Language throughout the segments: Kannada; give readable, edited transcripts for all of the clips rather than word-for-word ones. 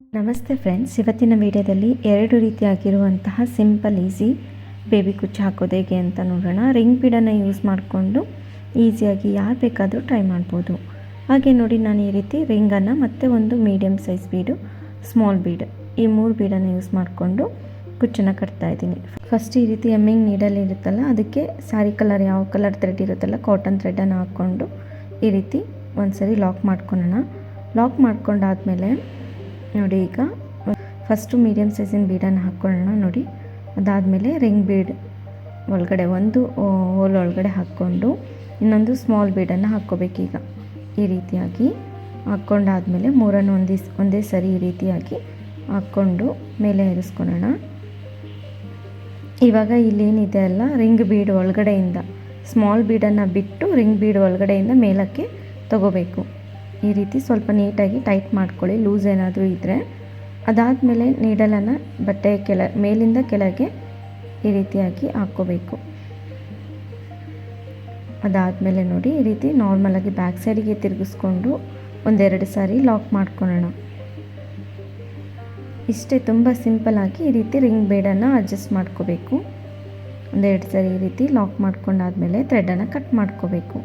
ನಮಸ್ತೆ ಫ್ರೆಂಡ್ಸ್, ಇವತ್ತಿನ ವಿಡಿಯೋದಲ್ಲಿ ಎರಡು ರೀತಿಯಾಗಿರುವಂತಹ ಸಿಂಪಲ್ ಈಸಿ ಬೇಬಿ ಕುಚ್ಚು ಹಾಕೋದು ಹೇಗೆ ಅಂತ ನೋಡೋಣ. ರಿಂಗ್ ಬೀಡನ್ನು ಯೂಸ್ ಮಾಡಿಕೊಂಡು ಈಸಿಯಾಗಿ ಯಾರು ಬೇಕಾದರೂ ಟ್ರೈ ಮಾಡ್ಬೋದು. ಹಾಗೆ ನೋಡಿ, ನಾನು ಈ ರೀತಿ ರಿಂಗನ್ನು ಮತ್ತು ಒಂದು ಮೀಡಿಯಮ್ ಸೈಜ್ ಬೀಡು, ಸ್ಮಾಲ್ ಬೀಡ್, ಈ 3 ಬೀಡನ್ನು ಯೂಸ್ ಮಾಡಿಕೊಂಡು ಕುಚ್ಚನ್ನು ಕಟ್ತಾ ಇದ್ದೀನಿ. ಫಸ್ಟ್ ಈ ರೀತಿ ಎಮ್ಮಿಂಗ್ ನೀಡಲ್ ಇರುತ್ತಲ್ಲ, ಅದಕ್ಕೆ ಸ್ಯಾರಿ ಕಲರ್ ಯಾವ ಕಲರ್ ಥ್ರೆಡ್ ಇರುತ್ತಲ್ಲ, ಕಾಟನ್ ಥ್ರೆಡನ್ನು ಹಾಕ್ಕೊಂಡು ಈ ರೀತಿ ಒಂದ್ಸರಿ ಲಾಕ್ ಮಾಡ್ಕೊಳ್ಳೋಣ. ಲಾಕ್ ಮಾಡ್ಕೊಂಡಾದಮೇಲೆ ನೋಡಿ, ಈಗ ಫಸ್ಟು ಮೀಡಿಯಮ್ ಸೈಜಿನ ಬೀಡನ್ನು ಹಾಕ್ಕೊಳ್ಳೋಣ. ನೋಡಿ, ಅದಾದಮೇಲೆ ರಿಂಗ್ ಬೀಡ್ ಒಳಗಡೆ ಒಂದು ಹೋಲ್ ಒಳಗಡೆ ಹಾಕ್ಕೊಂಡು ಇನ್ನೊಂದು ಸ್ಮಾಲ್ ಬೀಡನ್ನು ಹಾಕ್ಕೋಬೇಕೀಗ. ಈ ರೀತಿಯಾಗಿ ಹಾಕ್ಕೊಂಡಾದಮೇಲೆ ಮೂರನ್ನು ಒಂದೇ ಸರಿ ಈ ರೀತಿಯಾಗಿ ಹಾಕ್ಕೊಂಡು ಮೇಲೆ ಏರಿಸ್ಕೊಳ್ಳೋಣ. ಇವಾಗ ಇಲ್ಲೇನಿದೆ ಅಲ್ಲ, ರಿಂಗ್ ಬೀಡ್ ಒಳಗಡೆಯಿಂದ ಸ್ಮಾಲ್ ಬೀಡನ್ನು ಬಿಟ್ಟು ರಿಂಗ್ ಬೀಡ್ ಒಳಗಡೆಯಿಂದ ಮೇಲಕ್ಕೆ ತಗೋಬೇಕು. ಈ ರೀತಿ ಸ್ವಲ್ಪ ನೀಟಾಗಿ ಟೈಟ್ ಮಾಡ್ಕೊಳ್ಳಿ, ಲೂಸ್ ಏನಾದರೂ ಇದ್ದರೆ. ಅದಾದಮೇಲೆ ನೀಡಲನ್ನು ಬಟ್ಟೆಯ ಮೇಲಿಂದ ಕೆಳಗೆ ಈ ರೀತಿಯಾಗಿ ಹಾಕ್ಕೋಬೇಕು. ಅದಾದಮೇಲೆ ನೋಡಿ, ಈ ರೀತಿ ನಾರ್ಮಲಾಗಿ ಬ್ಯಾಕ್ ಸೈಡಿಗೆ ತಿರುಗಿಸ್ಕೊಂಡು ಒಂದೆರಡು ಸಾರಿ ಲಾಕ್ ಮಾಡ್ಕೊಳ್ಳೋಣ. ಇಷ್ಟೇ, ತುಂಬ ಸಿಂಪಲ್ಲಾಗಿ ಈ ರೀತಿ ರಿಂಗ್ ಬೀಡನ್ನು ಅಡ್ಜಸ್ಟ್ ಮಾಡ್ಕೋಬೇಕು. ಒಂದೆರಡು ಸಾರಿ ಈ ರೀತಿ ಲಾಕ್ ಮಾಡ್ಕೊಂಡಾದಮೇಲೆ ಥ್ರೆಡನ್ನು ಕಟ್ ಮಾಡ್ಕೋಬೇಕು.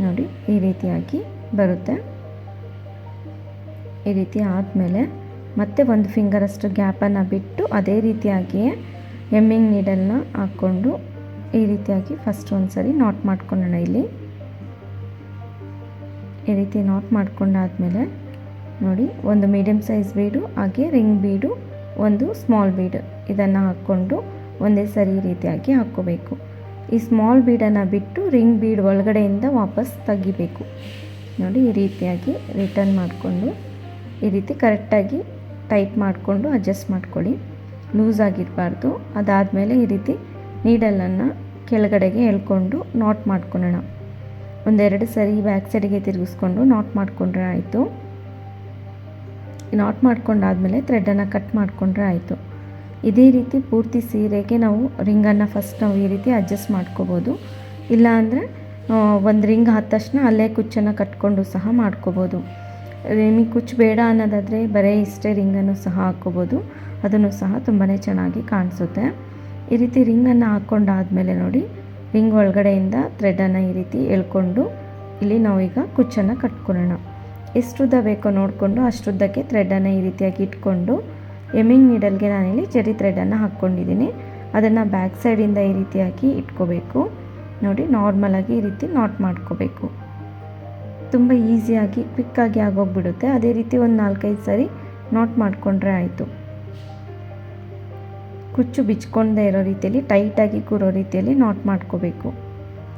ನೋಡಿ, ಈ ರೀತಿಯಾಗಿ ಬರುತ್ತೆ. ಈ ರೀತಿ ಆದಮೇಲೆ ಮತ್ತೆ ಒಂದು ಫಿಂಗರಷ್ಟು ಗ್ಯಾಪನ್ನು ಬಿಟ್ಟು ಅದೇ ರೀತಿಯಾಗಿಯೇ ಎಮ್ಮಿಂಗ್ ನೀಡಲ್ನ ಹಾಕ್ಕೊಂಡು ಈ ರೀತಿಯಾಗಿ ಫಸ್ಟ್ ಒಂದು ಸರಿ ನಾಟ್ ಮಾಡ್ಕೊಳ್ಳೋಣ. ಇಲ್ಲಿ ಈ ರೀತಿ ನಾಟ್ ಮಾಡ್ಕೊಂಡಾದಮೇಲೆ ನೋಡಿ, ಒಂದು ಮೀಡಿಯಮ್ ಸೈಜ್ ಬೀಡು, ಹಾಗೆ ರಿಂಗ್ ಬೀಡು, ಒಂದು ಸ್ಮಾಲ್ ಬೀಡು, ಇದನ್ನು ಹಾಕ್ಕೊಂಡು ಒಂದೇ ಸರಿ ಈ ರೀತಿಯಾಗಿ ಹಾಕ್ಕೋಬೇಕು. ಈ ಸ್ಮಾಲ್ ಬೀಡನ್ನು ಬಿಟ್ಟು ರಿಂಗ್ ಬೀಡ್ ಒಳಗಡೆಯಿಂದ ವಾಪಸ್ ತೆಗಿಬೇಕು. ನೋಡಿ, ಈ ರೀತಿಯಾಗಿ ರಿಟರ್ನ್ ಮಾಡಿಕೊಂಡು ಈ ರೀತಿ ಕರೆಕ್ಟಾಗಿ ಟೈಟ್ ಮಾಡಿಕೊಂಡು ಅಡ್ಜಸ್ಟ್ ಮಾಡ್ಕೊಳ್ಳಿ, ಲೂಸ್ ಆಗಿರಬಾರ್ದು. ಅದಾದಮೇಲೆ ಈ ರೀತಿ ನೀಡಲನ್ನು ಕೆಳಗಡೆಗೆ ಎಳ್ಕೊಂಡು ನಾಟ್ ಮಾಡ್ಕೊಳ್ಳೋಣ. ಒಂದೆರಡು ಸರಿ ಬ್ಯಾಕ್ ಸೈಡಿಗೆ ತಿರುಗಿಸ್ಕೊಂಡು ನಾಟ್ ಮಾಡಿಕೊಂಡ್ರೆ ಆಯಿತು. ನಾಟ್ ಮಾಡ್ಕೊಂಡಾದಮೇಲೆ ಥ್ರೆಡನ್ನು ಕಟ್ ಮಾಡಿಕೊಂಡ್ರೆ ಆಯಿತು. ಇದೇ ರೀತಿ ಪೂರ್ತಿ ಸೀರೆಗೆ ನಾವು ರಿಂಗನ್ನು ಫಸ್ಟ್ ನಾವು ಈ ರೀತಿ ಅಡ್ಜಸ್ಟ್ ಮಾಡ್ಕೋಬೋದು. ಇಲ್ಲ ಅಂದರೆ ಒಂದು ರಿಂಗ್ ಆದ ತಕ್ಷಣ ಅಲ್ಲೇ ಕುಚ್ಚನ್ನು ಕಟ್ಕೊಂಡು ಸಹ ಮಾಡ್ಕೋಬೋದು. ನಿಮಗೆ ಕುಚ್ಚು ಬೇಡ ಅನ್ನೋದಾದರೆ ಬರೀ ಇಷ್ಟೇ ರಿಂಗನ್ನು ಸಹ ಹಾಕ್ಕೋಬೋದು, ಅದನ್ನು ಸಹ ತುಂಬಾ ಚೆನ್ನಾಗಿ ಕಾಣಿಸುತ್ತೆ. ಈ ರೀತಿ ರಿಂಗನ್ನು ಹಾಕ್ಕೊಂಡಾದಮೇಲೆ ನೋಡಿ, ರಿಂಗ್ ಒಳಗಡೆಯಿಂದ ಥ್ರೆಡನ್ನು ಈ ರೀತಿ ಎಳ್ಕೊಂಡು ಇಲ್ಲಿ ನಾವೀಗ ಕುಚ್ಚನ್ನು ಕಟ್ಕೊಳ್ಳೋಣ. ಎಷ್ಟುದ್ದ ಬೇಕೋ ನೋಡಿಕೊಂಡು ಅಷ್ಟುದ್ದಕ್ಕೆ ಥ್ರೆಡನ್ನು ಈ ರೀತಿಯಾಗಿ ಇಟ್ಕೊಂಡು ಎಮ್ಮಿಂಗ್ ನೀಡಲ್ಗೆ ನಾನಿಲ್ಲಿ ಜರಿ ಥ್ರೆಡನ್ನು ಹಾಕ್ಕೊಂಡಿದ್ದೀನಿ. ಅದನ್ನು ಬ್ಯಾಕ್ ಸೈಡಿಂದ ಈ ರೀತಿಯಾಗಿ ಇಟ್ಕೋಬೇಕು. ನೋಡಿ, ನಾರ್ಮಲಾಗಿ ಈ ರೀತಿ ನಾಟ್ ಮಾಡ್ಕೋಬೇಕು. ತುಂಬ ಈಸಿಯಾಗಿ ಕ್ವಿಕ್ಕಾಗಿ ಆಗೋಗ್ಬಿಡುತ್ತೆ. ಅದೇ ರೀತಿ ಒಂದು 4-5 ಸರಿ ನಾಟ್ ಮಾಡಿಕೊಂಡ್ರೆ ಆಯಿತು. ಕುಚ್ಚು ಬಿಚ್ಕೊಂಡೇ ಇರೋ ರೀತಿಯಲ್ಲಿ ಟೈಟಾಗಿ ಕೂರೋ ರೀತಿಯಲ್ಲಿ ನಾಟ್ ಮಾಡ್ಕೋಬೇಕು.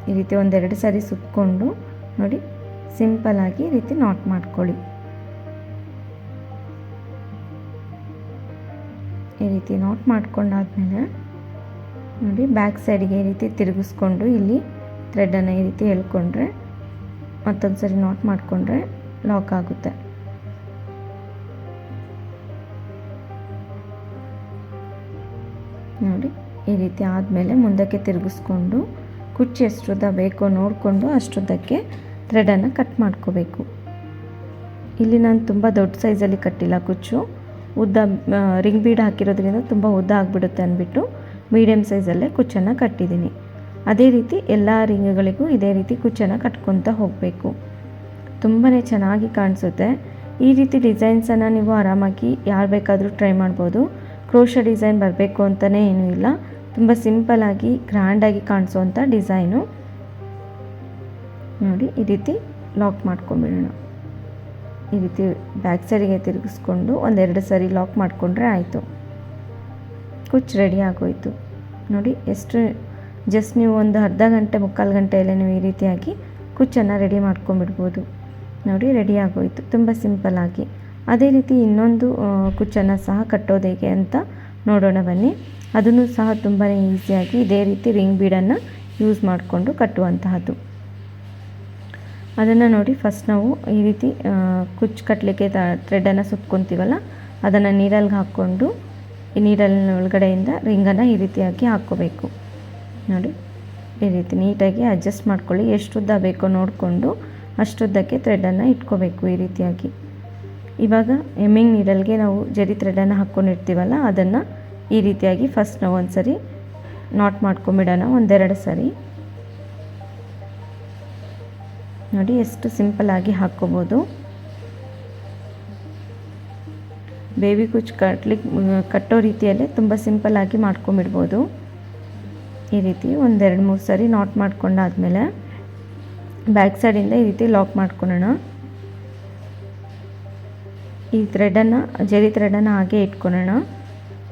ಈ ರೀತಿ ಒಂದೆರಡು ಸರಿ ಸುತ್ತಕೊಂಡು ನೋಡಿ, ಸಿಂಪಲ್ಲಾಗಿ ಈ ರೀತಿ ನಾಟ್ ಮಾಡ್ಕೊಳ್ಳಿ. ಈ ರೀತಿ ನಾಟ್ ಮಾಡ್ಕೊಂಡಾದ್ಮೇಲೆ ನೋಡಿ, ಬ್ಯಾಕ್ ಸೈಡಿಗೆ ಈ ರೀತಿ ತಿರುಗಿಸ್ಕೊಂಡು ಇಲ್ಲಿ ಥ್ರೆಡನ್ನು ಈ ರೀತಿ ಎಳ್ಕೊಂಡ್ರೆ ಮತ್ತೊಂದು ಸರಿ ನಾಟ್ ಮಾಡಿಕೊಂಡ್ರೆ ಲಾಕ್ ಆಗುತ್ತೆ. ನೋಡಿ, ಈ ರೀತಿ ಆದಮೇಲೆ ಮುಂದಕ್ಕೆ ತಿರುಗಿಸ್ಕೊಂಡು ಕುಚ್ಚು ಎಷ್ಟುದ್ದ ಬೇಕೋ ನೋಡಿಕೊಂಡು ಅಷ್ಟುದ್ದಕ್ಕೆ ಥ್ರೆಡನ್ನು ಕಟ್ ಮಾಡ್ಕೋಬೇಕು. ಇಲ್ಲಿ ನಾನು ತುಂಬ ದೊಡ್ಡ ಸೈಜಲ್ಲಿ ಕಟ್ಟಿಲ್ಲ, ಕುಚ್ಚು ಉದ್ದ ರಿಂಗ್ ಬೀಡ್ ಹಾಕಿರೋದ್ರಿಂದ ತುಂಬ ಉದ್ದ ಆಗಿಬಿಡುತ್ತೆ ಅಂದ್ಬಿಟ್ಟು ಮೀಡಿಯಮ್ ಸೈಜಲ್ಲೇ ಕುಚ್ಚನ್ನು ಕಟ್ಟಿದ್ದೀನಿ. ಅದೇ ರೀತಿ ಎಲ್ಲ ರಿಂಗ್ಗಳಿಗೂ ಇದೇ ರೀತಿ ಕುಚ್ಚನ್ನು ಕಟ್ಕೊತಾ ಹೋಗಬೇಕು. ತುಂಬಾ ಚೆನ್ನಾಗಿ ಕಾಣಿಸುತ್ತೆ. ಈ ರೀತಿ ಡಿಸೈನ್ಸನ್ನು ನೀವು ಆರಾಮಾಗಿ ಯಾರು ಬೇಕಾದರೂ ಟ್ರೈ ಮಾಡ್ಬೋದು. ಕ್ರೋಶಾ ಡಿಸೈನ್ ಬರಬೇಕು ಅಂತಲೇ ಏನೂ ಇಲ್ಲ, ತುಂಬ ಸಿಂಪಲ್ಲಾಗಿ ಗ್ರ್ಯಾಂಡಾಗಿ ಕಾಣಿಸೋವಂಥ ಡಿಸೈನು. ನೋಡಿ, ಈ ರೀತಿ ಲಾಕ್ ಮಾಡ್ಕೊಂಬಿಡೋಣ. ಈ ರೀತಿ ಬ್ಯಾಕ್ ಸೈಡಿಗೆ ತಿರುಗಿಸ್ಕೊಂಡು ಒಂದೆರಡು ಸರಿ ಲಾಕ್ ಮಾಡಿಕೊಂಡ್ರೆ ಆಯಿತು. ಕುಚ್ಚು ರೆಡಿ ಆಗೋಯಿತು. ನೋಡಿ, ಎಷ್ಟು ಜಸ್ಟ್ ನೀವು ಒಂದು ಅರ್ಧ ಗಂಟೆ ಮುಕ್ಕಾಲು ಗಂಟೆಯಲ್ಲೇ ನೀವು ಈ ರೀತಿಯಾಗಿ ಕುಚ್ಚನ್ನು ರೆಡಿ ಮಾಡ್ಕೊಂಬಿಡ್ಬೋದು. ನೋಡಿ, ರೆಡಿ ಆಗೋಯಿತು ತುಂಬ ಸಿಂಪಲ್ಲಾಗಿ. ಅದೇ ರೀತಿ ಇನ್ನೊಂದು ಕುಚ್ಚನ್ನು ಸಹ ಕಟ್ಟೋದು ಹೇಗೆ ಅಂತ ನೋಡೋಣ ಬನ್ನಿ. ಅದನ್ನು ಸಹ ತುಂಬಾ ಈಸಿಯಾಗಿ ಇದೇ ರೀತಿ ರಿಂಗ್ ಬೀಡನ್ನು ಯೂಸ್ ಮಾಡಿಕೊಂಡು ಕಟ್ಟುವಂತಹದ್ದು. ಅದನ್ನು ನೋಡಿ, ಫಸ್ಟ್ ನಾವು ಈ ರೀತಿ ಕುಚ್ಚು ಕಟ್ಟಲಿಕ್ಕೆ ಥ್ರೆಡನ್ನು ಸುತ್ಕೊತೀವಲ್ಲ, ಅದನ್ನು ನೀಡಲ್ಗೆ ಹಾಕ್ಕೊಂಡು ಈ ನೀಡಲ್ನ ಒಳಗಡೆಯಿಂದ ರಿಂಗನ್ನು ಈ ರೀತಿಯಾಗಿ ಹಾಕ್ಕೋಬೇಕು. ನೋಡಿ, ಈ ರೀತಿ ನೀಟಾಗಿ ಅಡ್ಜಸ್ಟ್ ಮಾಡ್ಕೊಳ್ಳಿ. ಎಷ್ಟು ಉದ್ದ ಬೇಕೋ ನೋಡಿಕೊಂಡು ಅಷ್ಟುದ್ದಕ್ಕೆ ಥ್ರೆಡನ್ನು ಇಟ್ಕೋಬೇಕು. ಈ ರೀತಿಯಾಗಿ ಇವಾಗ ಎಮ್ಮಿಂಗ್ ನೀಡಲ್ಗೆ ನಾವು ಜರಿ ಥ್ರೆಡನ್ನು ಹಾಕ್ಕೊಂಡಿರ್ತೀವಲ್ಲ ಅದನ್ನು ಈ ರೀತಿಯಾಗಿ ಫಸ್ಟ್ ನಾವು ಒಂದು ಸರಿ ನಾಟ್ ಮಾಡ್ಕೊಂಬಿಡೋಣ, ಒಂದೆರಡು ಸರಿ. ನೋಡಿ ಎಷ್ಟು ಸಿಂಪಲ್ಲಾಗಿ ಹಾಕ್ಕೋಬೋದು. ಬೇಬಿ ಕುಚ್ಚು ಕಟ್ಟೋ ರೀತಿಯಲ್ಲೇ ತುಂಬ ಸಿಂಪಲ್ಲಾಗಿ ಮಾಡ್ಕೊಂಬಿಡ್ಬೋದು. ಈ ರೀತಿ ಒಂದೆರಡು ಮೂರು ಸರಿ ನಾಟ್ ಮಾಡ್ಕೊಂಡಾದ್ಮೇಲೆ ಬ್ಯಾಕ್ ಸೈಡಿಂದ ಈ ರೀತಿ ಲಾಕ್ ಮಾಡ್ಕೊಳ್ಳೋಣ. ಈ ಥ್ರೆಡನ್ನು ಜರಿ ಥ್ರೆಡನ್ನು ಹಾಗೆ ಇಟ್ಕೊಳ್ಳೋಣ.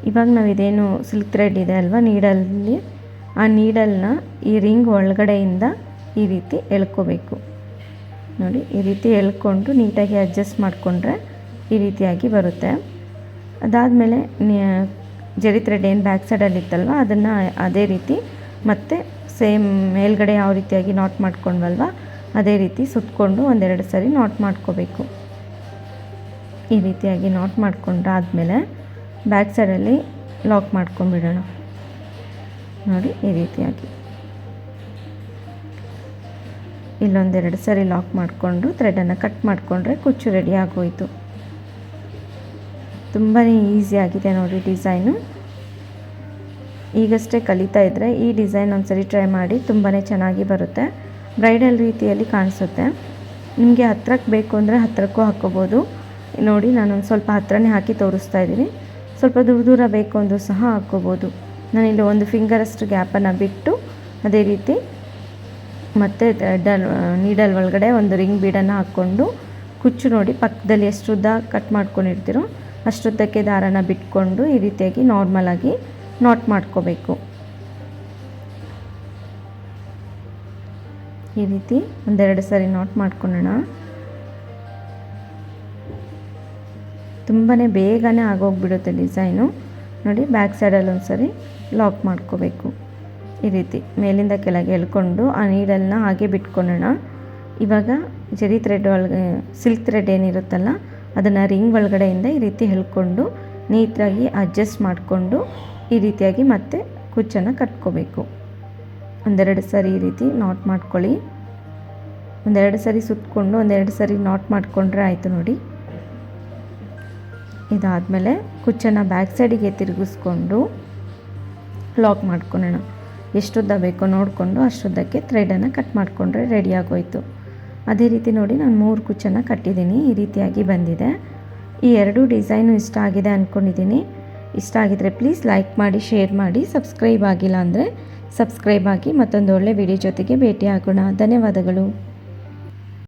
ಇವಾಗ ನಾವು ಇದೇನು ಸಿಲ್ಕ್ ಥ್ರೆಡ್ ಇದೆ ಅಲ್ವಾ ನೀಡಲ್ಲಿ, ಆ ನೀಡಲ್ನ ಈ ರಿಂಗ್ ಒಳಗಡೆಯಿಂದ ಈ ರೀತಿ ಎಳ್ಕೋಬೇಕು. ನೋಡಿ ಈ ರೀತಿ ಎಳ್ಕೊಂಡು ನೀಟಾಗಿ ಅಡ್ಜಸ್ಟ್ ಮಾಡಿಕೊಂಡ್ರೆ ಈ ರೀತಿಯಾಗಿ ಬರುತ್ತೆ. ಅದಾದಮೇಲೆ ಜರಿ ಥ್ರೆಡ್ ಏನು ಬ್ಯಾಕ್ ಸೈಡಲ್ಲಿ ಇತ್ತಲ್ವ ಅದನ್ನು ಅದೇ ರೀತಿ ಮತ್ತೆ ಸೇಮ್ ಮೇಲ್ಗಡೆ ಯಾವ ರೀತಿಯಾಗಿ ನಾಟ್ ಮಾಡ್ಕೊಂಡ್ವಲ್ವ ಅದೇ ರೀತಿ ಸುತ್ತಕೊಂಡು ಒಂದೆರಡು ಸರಿ ನಾಟ್ ಮಾಡ್ಕೋಬೇಕು. ಈ ರೀತಿಯಾಗಿ ನಾಟ್ ಮಾಡ್ಕೊಂಡಾದ್ಮೇಲೆ ಬ್ಯಾಕ್ ಸೈಡಲ್ಲಿ ಲಾಕ್ ಮಾಡ್ಕೊಂಡ್ಬಿಡೋಣ. ನೋಡಿ ಈ ರೀತಿಯಾಗಿ ಇಲ್ಲೊಂದೆರಡು ಸರಿ ಲಾಕ್ ಮಾಡಿಕೊಂಡು ಥ್ರೆಡನ್ನು ಕಟ್ ಮಾಡಿಕೊಂಡ್ರೆ ಕುಚ್ಚು ರೆಡಿ ಆಗೋಯಿತು. ತುಂಬಾ ಈಸಿಯಾಗಿದೆ ನೋಡಿ ಡಿಸೈನು. ಈಗಷ್ಟೇ ಕಲಿತಾ ಇದ್ದರೆ ಈ ಡಿಸೈನ್ ಒಂದ್ಸರಿ ಟ್ರೈ ಮಾಡಿ, ತುಂಬಾ ಚೆನ್ನಾಗಿ ಬರುತ್ತೆ. ಬ್ರೈಡಲ್ ರೀತಿಯಲ್ಲಿ ಕಾಣಿಸುತ್ತೆ. ನಿಮಗೆ ಹತ್ರಕ್ಕೆ ಬೇಕು ಅಂದರೆ ಹತ್ರಕ್ಕೂ ಹಾಕ್ಕೋಬೋದು. ನೋಡಿ ನಾನೊಂದು ಸ್ವಲ್ಪ ಹತ್ರನೇ ಹಾಕಿ ತೋರಿಸ್ತಾ ಇದ್ದೀನಿ. ಸ್ವಲ್ಪ ದೂರ ದೂರ ಬೇಕು ಅಂದರೂ ಸಹ ಹಾಕ್ಕೋಬೋದು. ನಾನಿಲ್ಲಿ ಒಂದು ಫಿಂಗರಷ್ಟು ಗ್ಯಾಪನ್ನು ಬಿಟ್ಟು ಅದೇ ರೀತಿ ಮತ್ತು ನೀಡಲ್ ಒಳಗಡೆ ಒಂದು ರಿಂಗ್ ಬೀಡನ್ನು ಹಾಕ್ಕೊಂಡು ಕುಚ್ಚು ನೋಡಿ ಪಕ್ಕದಲ್ಲಿ ಎಷ್ಟು ಉದ್ದ ಕಟ್ ಮಾಡ್ಕೊಂಡಿರ್ತೀರೋ ಅಷ್ಟುದ್ದಕ್ಕೆ ದಾರನ ಬಿಟ್ಕೊಂಡು ಈ ರೀತಿಯಾಗಿ ನಾರ್ಮಲಾಗಿ ನಾಟ್ ಮಾಡ್ಕೋಬೇಕು. ಈ ರೀತಿ ಒಂದೆರಡು ಸರಿ ನಾಟ್ ಮಾಡ್ಕೊಳ್ಳೋಣ. ತುಂಬಾ ಬೇಗನೆ ಆಗೋಗ್ಬಿಡುತ್ತೆ ಡಿಸೈನು. ನೋಡಿ ಬ್ಯಾಕ್ ಸೈಡಲ್ಲಿ ಒಂದು ಸರಿ ಲಾಕ್ ಮಾಡ್ಕೋಬೇಕು. ಈ ರೀತಿ ಮೇಲಿಂದ ಕೆಳಗೆ ಎಳ್ಕೊಂಡು ಆ ನೀಡಲ್ನ ಹಾಗೆ ಬಿಟ್ಕೊಳ್ಳೋಣ. ಇವಾಗ ಜರಿ ಥ್ರೆಡ್ ಒಳಗೆ ಸಿಲ್ಕ್ ಥ್ರೆಡ್ ಏನಿರುತ್ತಲ್ಲ ಅದನ್ನು ರಿಂಗ್ ಒಳಗಡೆಯಿಂದ ಈ ರೀತಿ ಎಳ್ಕೊಂಡು ನೀಟಾಗಿ ಅಡ್ಜಸ್ಟ್ ಮಾಡಿಕೊಂಡು ಈ ರೀತಿಯಾಗಿ ಮತ್ತೆ ಕುಚ್ಚನ್ನು ಕಟ್ಕೋಬೇಕು. ಒಂದೆರಡು ಸರಿ ಈ ರೀತಿ ನಾಟ್ ಮಾಡ್ಕೊಳ್ಳಿ. ಒಂದೆರಡು ಸರಿ ಸುತ್ತಕೊಂಡು ಒಂದೆರಡು ಸರಿ ನಾಟ್ ಮಾಡಿಕೊಂಡ್ರೆ ಆಯಿತು ನೋಡಿ. ಇದಾದಮೇಲೆ ಕುಚ್ಚನ್ನು ಬ್ಯಾಕ್ ಸೈಡಿಗೆ ತಿರುಗಿಸ್ಕೊಂಡು ಲಾಕ್ ಮಾಡ್ಕೊಳ್ಳೋಣ. ಎಷ್ಟುದ್ದ ಬೇಕೋ ನೋಡಿಕೊಂಡು ಅಷ್ಟುದ್ದಕ್ಕೆ ಥ್ರೆಡನ್ನು ಕಟ್ ಮಾಡಿಕೊಂಡ್ರೆ ರೆಡಿ ಆಗೋಯಿತು. ಅದೇ ರೀತಿ ನೋಡಿ ನಾನು 3 ಕುಚ್ಚನ್ನು ಕಟ್ಟಿದ್ದೀನಿ. ಈ ರೀತಿಯಾಗಿ ಬಂದಿದೆ. ಈ ಎರಡೂ ಡಿಸೈನು ಇಷ್ಟ ಆಗಿದೆ ಅಂದ್ಕೊಂಡಿದ್ದೀನಿ. ಇಷ್ಟ ಆಗಿದರೆ ಪ್ಲೀಸ್ ಲೈಕ್ ಮಾಡಿ, ಶೇರ್ ಮಾಡಿ, ಸಬ್ಸ್ಕ್ರೈಬ್ ಆಗಿಲ್ಲ ಅಂದರೆ ಸಬ್ಸ್ಕ್ರೈಬ್ ಆಗಿ. ಮತ್ತೊಂದು ಒಳ್ಳೆ ವಿಡಿಯೋ ಜೊತೆಗೆ ಭೇಟಿ ಆಗೋಣ. ಧನ್ಯವಾದಗಳು.